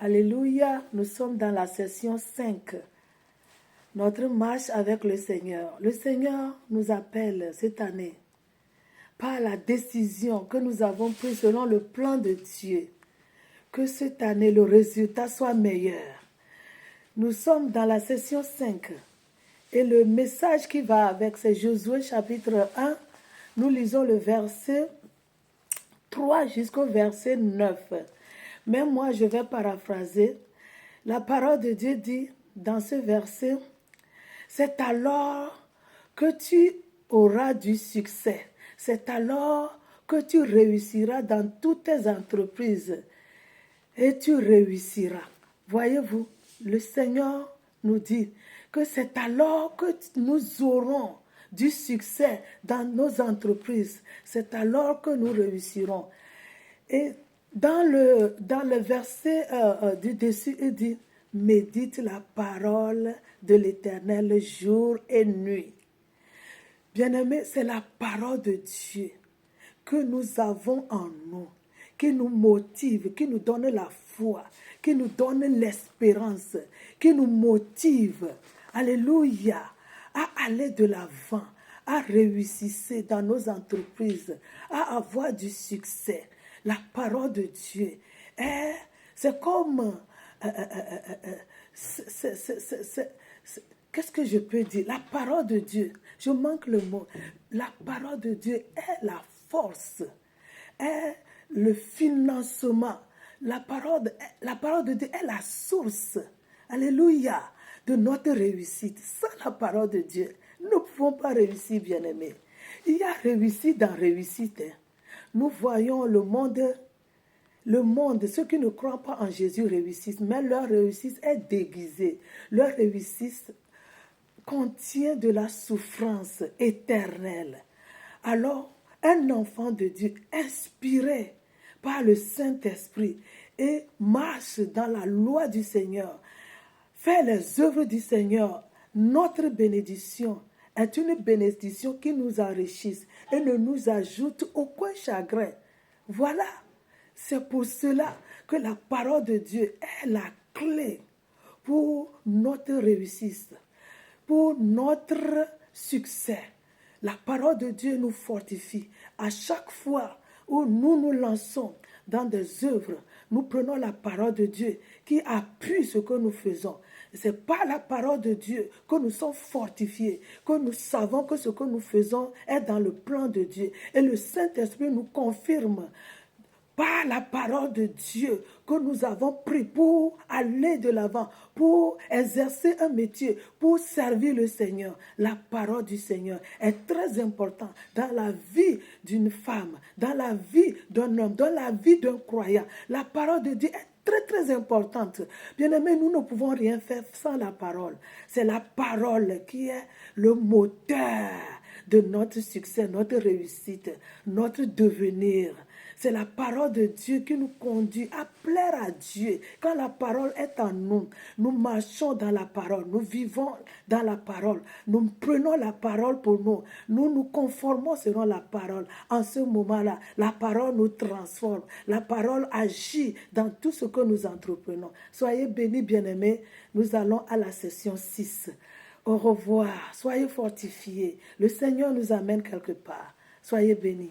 Alléluia, nous sommes dans la session 5. Notre marche avec le Seigneur. Le Seigneur nous appelle cette année par la décision que nous avons prise selon le plan de Dieu. Que cette année, le résultat soit meilleur. Nous sommes dans la session 5. Et le message qui va avec, c'est Josué chapitre 1. Nous lisons le verset 3 jusqu'au verset 9. Mais moi, je vais paraphraser. La parole de Dieu dit dans ce verset, c'est alors que tu auras du succès. C'est alors que tu réussiras dans toutes tes entreprises et tu réussiras. Voyez-vous, le Seigneur nous dit que c'est alors que nous aurons du succès dans nos entreprises. C'est alors que nous réussirons. Et dans le verset du dessus, il dit, médite la parole de l'Éternel jour et nuit. Bien-aimés, c'est la parole de Dieu que nous avons en nous, qui nous motive, qui nous donne la foi, qui nous donne l'espérance, qui nous motive, alléluia, à aller de l'avant, à réussir dans nos entreprises, à avoir du succès. La parole de Dieu, c'est comme... qu'est-ce que je peux dire? La parole de Dieu, je manque le mot. La parole de Dieu est la force, est le financement. La parole de Dieu est la source, alléluia, de notre réussite. Sans la parole de Dieu, nous ne pouvons pas réussir, bien-aimés. Il y a réussite dans réussite. Nous voyons le monde, ceux qui ne croient pas en Jésus réussissent, mais leur réussite est déguisée. Leur réussite contient de la souffrance éternelle. Alors, un enfant de Dieu inspiré par le Saint-Esprit et marche dans la loi du Seigneur, fait les œuvres du Seigneur, notre bénédiction est une bénédiction qui nous enrichisse et ne nous ajoute aucun chagrin. Voilà, c'est pour cela que la parole de Dieu est la clé pour notre réussite, pour notre succès. La parole de Dieu nous fortifie. À chaque fois où nous nous lançons dans des œuvres, nous prenons la parole de Dieu qui appuie ce que nous faisons. C'est par la parole de Dieu que nous sommes fortifiés, que nous savons que ce que nous faisons est dans le plan de Dieu. Et le Saint-Esprit nous confirme par la parole de Dieu que nous avons pris pour aller de l'avant, pour exercer un métier, pour servir le Seigneur. La parole du Seigneur est très importante dans la vie d'une femme, dans la vie d'un homme, dans la vie d'un croyant. La parole de Dieu est très, très importante. Bien-aimés, nous ne pouvons rien faire sans la parole. C'est la parole qui est le moteur de notre succès, notre réussite, notre devenir. C'est la parole de Dieu qui nous conduit à plaire à Dieu. Quand la parole est en nous, nous marchons dans la parole, nous vivons dans la parole, nous prenons la parole pour nous, nous nous conformons selon la parole. En ce moment-là, la parole nous transforme, la parole agit dans tout ce que nous entreprenons. Soyez bénis, bien-aimés, nous allons à la session 6. Au revoir, soyez fortifiés. Le Seigneur nous amène quelque part. Soyez bénis.